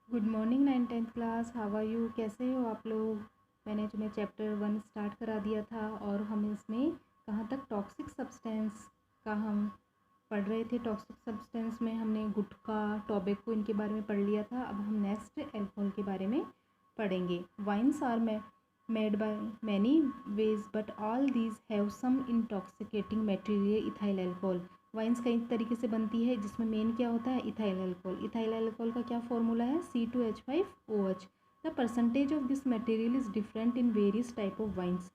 Good morning 9th-10th class, how are you? कैसे हो आप लोग? मैंने तुम्हें चैप्टर 1 स्टार्ट करा दिया था और हम इसमें कहाँ तक टॉक्सिक सब्सटेंस का हम पढ़ रहे थे। टॉक्सिक सब्सटेंस में हमने गुटखा, टोबैको इनके बारे में पढ़ लिया था। अब हम नेक्स्ट अल्कोहल के बारे में पढ़ेंगे। Wines are made by many ways but all these have some intoxicating material ethyl alcohol. Wines कई तरीके से बनती है जिसमें मेन क्या होता है, इथाइल अल्कोहल। इथाइल अल्कोहल का क्या फॉर्मूला है, C2H5OH। The percentage of this material is different in various type of wines.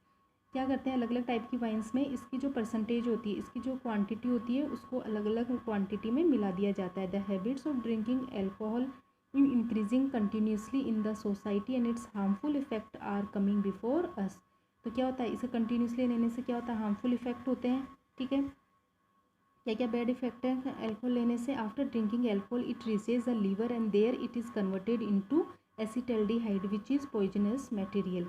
क्या करते हैं, अलग अलग टाइप की वाइन्स में इसकी जो परसेंटेज होती है, इसकी जो क्वांटिटी होती है, उसको अलग अलग क्वांटिटी में मिला दिया जाता है। The habits of drinking alcohol in increasing continuously in the society and its harmful effect are coming before us. तो क्या होता है, इसे कंटिन्यूसली लेने से क्या होता है, हार्मफुल इफेक्ट होते हैं। ठीक है, क्या क्या बैड इफेक्ट है अल्कोहल लेने से? After drinking alcohol it reaches the liver and there it is converted into acetaldehyde which is poisonous material.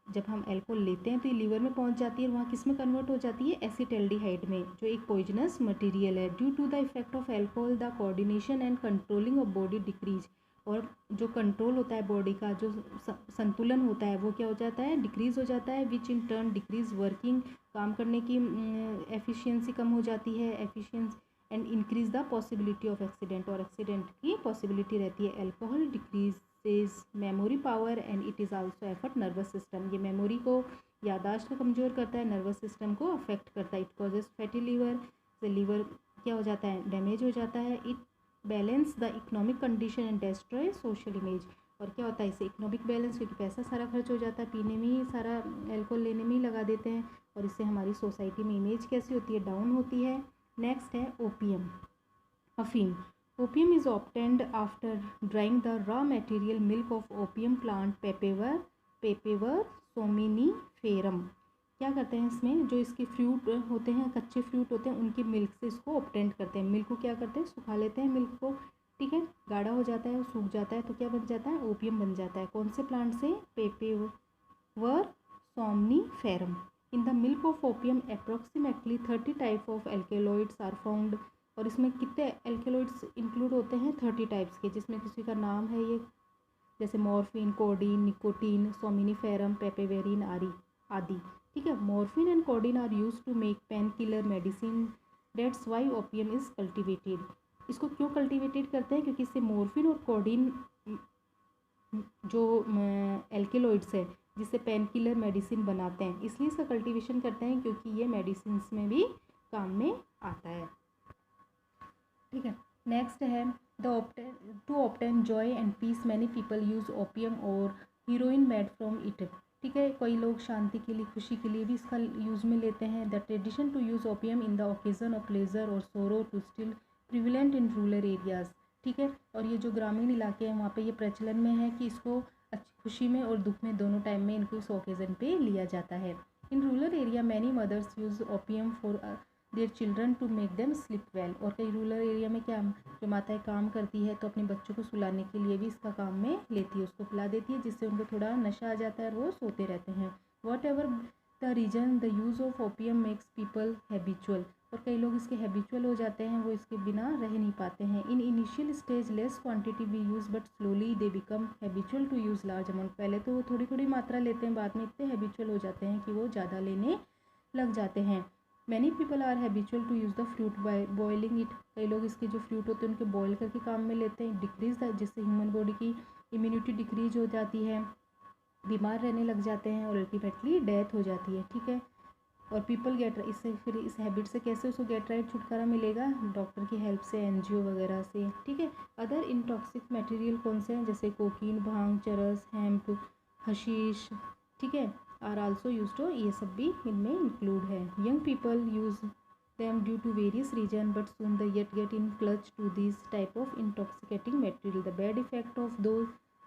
जब हम अल्कोहल लेते हैं तो ये लीवर में पहुंच जाती है और वहाँ किस में कन्वर्ट हो जाती है, एसिटाल्डिहाइड में, जो एक पॉइजनस मटेरियल है। Due to the effect of alcohol the coordination and controlling of body decrease. और जो कंट्रोल होता है बॉडी का, जो संतुलन होता है, वो क्या हो जाता है, डिक्रीज हो जाता है। विच इन टर्न डिक्रीज वर्किंग, काम करने की एफिशिएंसी कम हो जाती है, efficiency and increase the possibility of accident, और एक्सीडेंट की पॉसिबिलिटी रहती है। Alcohol decreases memory power and it is also effort nervous system. ये मेमोरी को, यादाश्त को कमज़ोर करता है, नर्वस सिस्टम को अफेक्ट करता है। इट कॉजेज फैटी लीवर, से लीवर क्या हो जाता है, डैमेज हो जाता है। It balance the economic condition and destroy social image. और क्या होता है इससे, इकोनॉमिक बैलेंस, क्योंकि पैसा सारा खर्च हो जाता है, पीने में ही सारा, अल्कोहल लेने में ही लगा देते हैं, और इससे हमारी सोसाइटी में इमेज कैसी होती है, डाउन होती है। नेक्स्ट है ओपियम, अफीम। Opium is obtained after drying the raw material milk of opium plant papaver somniferum. क्या करते हैं इसमें, जो इसके फ्रूट होते हैं, कच्चे फ्रूट होते हैं, उनकी मिल्क से इसको ऑब्टेंड करते हैं। मिल्क को क्या करते हैं, सुखा लेते हैं मिल्क को। ठीक है, गाढ़ा हो जाता है, सूख जाता है, तो क्या बन जाता है, ओपियम बन जाता है। कौन से प्लांट से, papaver somniferum. In the milk of opium approximately 30 type of alkaloids are found. और इसमें कितने एल्केलॉइड्स इंक्लूड होते हैं, 30 टाइप्स के, जिसमें किसी का नाम है ये, जैसे morphine, codeine, nicotine, somniferum, papaverine आदि। ठीक है, morphine and codeine are use to make pain killer medicine, that's why opium is cultivated. इसको क्यों कल्टिवेटेड करते हैं, क्योंकि इससे मॉर्फिन और कोडीन जो एल्केलॉइड्स है, जिससे पेन किलर मेडिसिन बनाते हैं, इसलिए इसका कल्टीवेशन करते हैं, क्योंकि ये मेडिसिन में भी काम में आता है। ठीक है, नेक्स्ट है to obtain joy and peace many people use opium और हीरोइन मेड फ्रॉम इट। ठीक है, कई लोग शांति के लिए, खुशी के लिए भी इसका यूज़ में लेते हैं। The tradition to use opium in the occasion of pleasure और sorrow to still prevalent in rural areas. ठीक है, और ये जो ग्रामीण इलाके हैं वहाँ पे ये प्रचलन में है कि इसको खुशी में और दुख में, दोनों टाइम में इनको इस ओकेजन पे लिया जाता है। In rural area many mothers use opium for their children to make them sleep well. और कई रूरल एरिया में क्या, जो माताएं काम करती है तो अपने बच्चों को सुलाने के लिए भी इसका काम में लेती है, उसको पिला देती है, जिससे उनको थोड़ा नशा आ जाता है और वो सोते रहते हैं। Whatever the reason the use of opium makes people habitual. और कई लोग इसके हैबिचुअल हो जाते हैं, वो इसके बिना रह नहीं पाते हैं। In initial stage less quantity we use but slowly they become habitual to use large amount. पहले तो वो थोड़ी थोड़ी मात्रा लेते हैं, बाद में इतने हैबिचुअल हो जाते हैं कि वो ज़्यादा लेने लग जाते हैं। Many people are habitual to use the fruit by boiling it. कई लोग इसके जो फ्रूट होते हैं उनके बॉयल करके काम में लेते हैं। डिक्रीज, जिससे ह्यूमन बॉडी की इम्यूनिटी डिक्रीज हो जाती है, बीमार रहने लग जाते हैं और अल्टीमेटली डेथ हो जाती है। ठीक है, और पीपल गेट, इससे फिर इस हैबिट से कैसे उसको गेट राइट छुटकारा मिलेगा, डॉक्टर की हेल्प से, एनजीओ वगैरह से। ठीक है, अदर इनटॉक्सिक मटेरियल कौन से हैं, जैसे कोकीन, भांग, चरस, हेम्प, हशीश, ठीक है, आर आल्सो यूज टू, ये सब भी इनमें इंक्लूड है। Young people use them due to various reason but soon they yet get in clutch to these type of intoxicating material. The bad effect of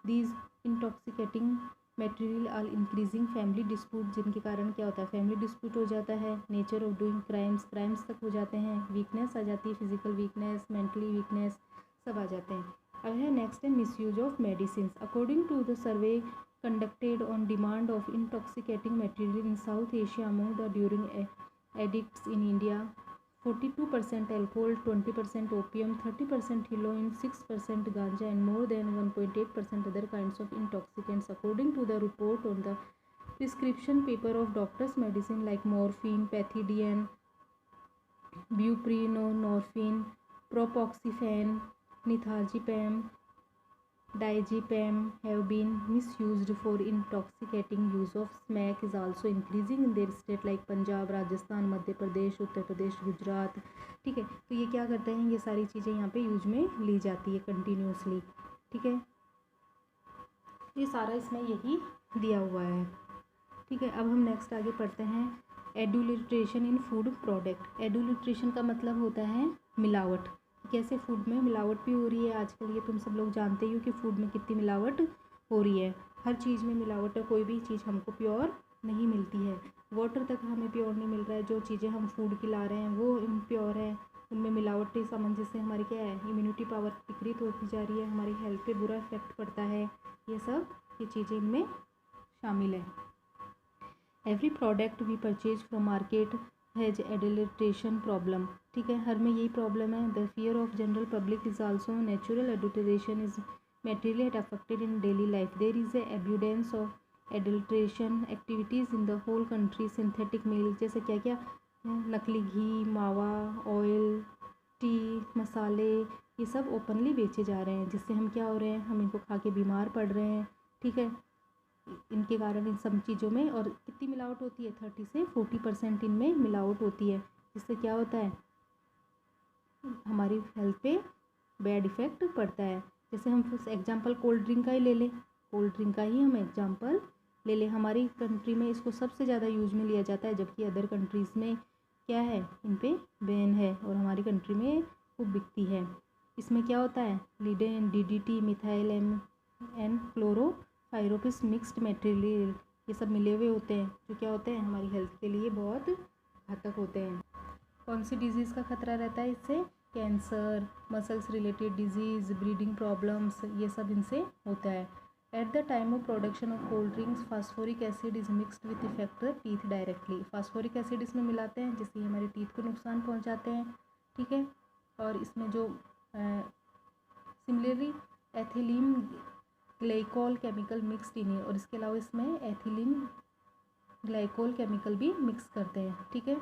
these intoxicating material are increasing family dispute, जिनके कारण क्या होता है, family dispute हो जाता है। Nature of doing crimes तक हो जाते हैं। वीकनेस आ जाती है, फिजिकल वीकनेस, मेंटली वीकनेस, सब आ जाते हैं। अब है नेक्स्ट है misuse of medicine. According to the survey conducted on demand of intoxicating material in South Asia among the during addicts in India 42% alcohol, 20% opium, 30% heroin, 6% ganja, and more than 1.8% other kinds of intoxicants, according to the report on the prescription paper of doctor's medicine like morphine, pethidine, buprenorphine, propoxyphene, nithazepam, diazepam have been misused for intoxicating. Use of smack is also increasing in their state like Punjab, Rajasthan, Madhya Pradesh, Uttar Pradesh, Gujarat. ठीक है, तो ये क्या करते हैं, ये सारी चीज़ें यहाँ पे यूज में ली जाती है कंटिन्यूसली। ठीक है, ये सारा इसमें यही दिया हुआ है। ठीक है, अब हम नेक्स्ट आगे पढ़ते हैं एडुल्ट्रेशन इन फूड प्रोडक्ट। एडुल्ट्रेशन का मतलब होता है मिलावट। कैसे फूड में मिलावट भी हो रही है आजकल, ये तुम सब लोग जानते ही हो कि फूड में कितनी मिलावट हो रही है। हर चीज़ में मिलावट है, कोई भी चीज़ हमको प्योर नहीं मिलती है। वाटर तक हमें प्योर नहीं मिल रहा है, जो चीज़ें हम फूड की ला रहे हैं वो इम्प्योर है, उनमें मिलावटी सामंजस्य से हमारी क्या है, इम्यूनिटी पावर विकृत होती जा रही है, हमारी हेल्थ पे बुरा इफेक्ट पड़ता है। ये सब ये चीज़ें इनमें शामिल है। Every product we purchase from market has adulteration problem. ठीक है, हर में यही प्रॉब्लम है। The fear of general public is also natural adulteration is materially affected in daily life. There is a abundance of adulteration activities in the whole country. Synthetic milk जैसे क्या क्या, नकली घी, मावा, ऑयल, टी, मसाले, ये सब openly बेचे जा रहे हैं, जिससे हम क्या हो रहे हैं, हम इनको खा के बीमार पड़ रहे हैं। ठीक है, इनके कारण इन सब चीज़ों में और कितनी मिलावट होती है, 30 से 40% इनमें मिलावट होती है, जिससे क्या होता है, हमारी हेल्थ पे बैड इफ़ेक्ट पड़ता है। जैसे हम एग्जांपल कोल्ड ड्रिंक का ही ले लें, कोल्ड ड्रिंक का ही हम एग्जांपल ले लें। हमारी कंट्री में इसको सबसे ज़्यादा यूज में लिया जाता है, जबकि अदर कंट्रीज़ में क्या है, इन पे बैन है, और हमारी कंट्री में खूब बिकती है। इसमें क्या होता है, लीडेन, DDT, मिथाइल एन क्लोरोफाइरोपिस मिक्स्ड मटेरियल, ये सब मिले हुए होते हैं, जो क्या होते हैं, हमारी हेल्थ के लिए बहुत घातक होते हैं। कौन सी डिजीज़ का खतरा रहता है इससे, cancer, muscles related disease, breeding problems, ये सब इनसे होता है। At the time of production of cold drinks phosphoric acid is mixed with effect the teeth directly. Phosphoric acid इसमें मिलाते हैं, जिससे हमारे टीथ को नुकसान पहुंचाते हैं। ठीक है, और इसमें जो similarly ethylene glycol chemical mixed in, और इसके अलावा इसमें एथिलीन ग्लाइकोल केमिकल भी मिक्स करते हैं। ठीक है,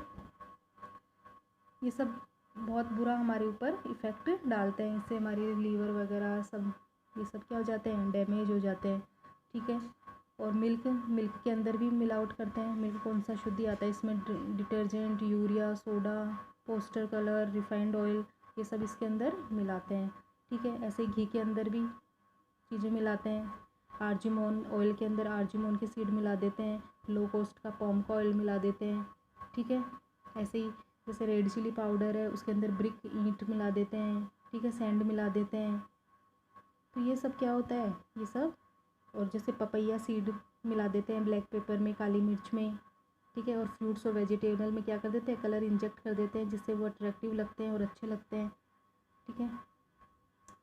ये सब बहुत बुरा हमारे ऊपर इफ़ेक्ट डालते हैं, इससे हमारी लीवर वगैरह सब ये सब क्या हो जाते हैं, डैमेज हो जाते हैं। ठीक है, और मिल्क के अंदर भी मिलावट करते हैं। मिल्क कौन सा शुद्ध आता है, इसमें detergent, urea, soda, poster colour, refined oil, ये सब इसके अंदर मिलाते हैं। ठीक है, ऐसे घी के अंदर भी चीज़ें मिलाते हैं। आर्जिमोन ऑयल के अंदर आर्जिमोन की सीड मिला देते हैं, लो कॉस्ट का पॉम का ऑयल मिला देते हैं। ठीक है, ऐसे ही जैसे रेड चिली पाउडर है, उसके अंदर ब्रिक ईंट मिला देते हैं। ठीक है, सैंड मिला देते हैं। तो ये सब क्या होता है, ये सब, और जैसे पपैया सीड मिला देते हैं ब्लैक पेपर में, काली मिर्च में। ठीक है, और फ्रूट्स और वेजिटेबल में क्या कर देते हैं, कलर इंजेक्ट कर देते हैं, जिससे वो अट्रैक्टिव लगते हैं और अच्छे लगते हैं। ठीक है,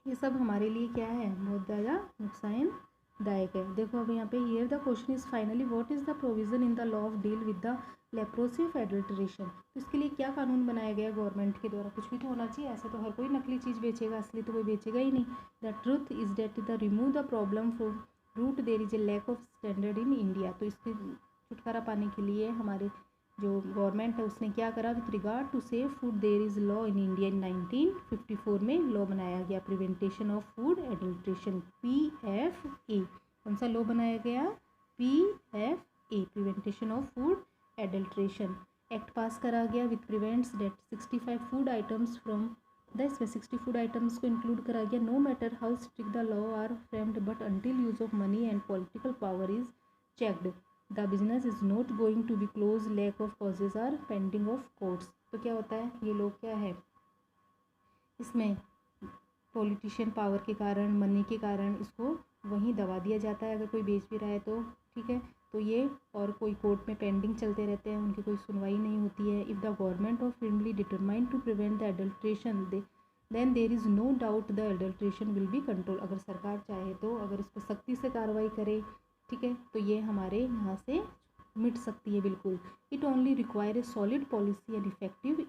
ये सब हमारे लिए क्या है, बहुत ज़्यादा नुकसानदायक है। देखो अब यहाँ पे here the question is finally what is the provision in the law of deal with the leprosy of adulteration. तो इसके लिए क्या कानून बनाया गया गवर्नमेंट के द्वारा, कुछ भी तो होना चाहिए, ऐसे तो हर कोई नकली चीज़ बेचेगा, असली तो कोई बेचेगा ही नहीं। The truth is that the remove the problem from root there is a lack of standard in India. तो इसके छुटकारा पाने के लिए हमारे जो गवर्नमेंट है उसने क्या करा, with regard to safe food there is law in India. In 1954 में लॉ बनाया गया, prevention of food adulteration, PFA। कौन सा लॉ बनाया गया, PFA, prevention of food adulteration act पास करा गया, with prevents that 65 food items from the, इसमें 60 फूड आइटम्स को इंक्लूड करा गया। No matter how strict the law are framed, but until use of money and political power is checked, the business is not going to be close, lack of causes are pending of courts. तो क्या होता है, ये लोग क्या है, इसमें politician power के कारण, मनी के कारण इसको वहीं दबा दिया जाता है, अगर कोई बेच भी रहा है तो। ठीक है, तो ये और कोई कोर्ट में पेंडिंग चलते रहते हैं, उनकी कोई सुनवाई नहीं होती है। If the government of firmly determined to prevent the adulteration then there is no doubt the adulteration will be control. अगर सरकार चाहे तो अगर इस पर सख्ती से कार्रवाई करे, ठीक है, तो ये हमारे यहाँ से मिट सकती है बिल्कुल। It only require a solid policy and effective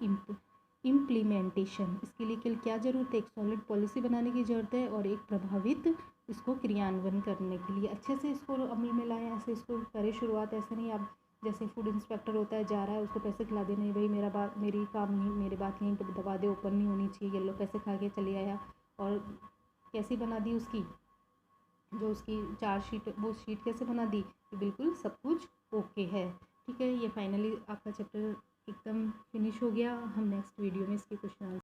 implementation, इसके लिए क्या ज़रूरत है, एक सॉलिड पॉलिसी बनाने की ज़रूरत है और एक प्रभावित इसको क्रियान्वयन करने के लिए अच्छे से इसको अमल में लाएँ। ऐसे इसको करें शुरुआत, ऐसे नहीं आप जैसे फूड इंस्पेक्टर होता है, जा रहा है, उसको पैसे खिला दे, नहीं भाई मेरी काम नहीं, मेरी बात यहीं पे दबा दे, ओपन नहीं होनी चाहिए, ये लो पैसे खा के चले आया और कैसी बना दी उसकी जो उसकी चार्जशीट, वो शीट कैसे बना दी कि बिल्कुल सब कुछ ओके है। ठीक है, ये फाइनली आपका चैप्टर एकदम फिनिश हो गया। हम नेक्स्ट वीडियो में इसके क्वेश्चन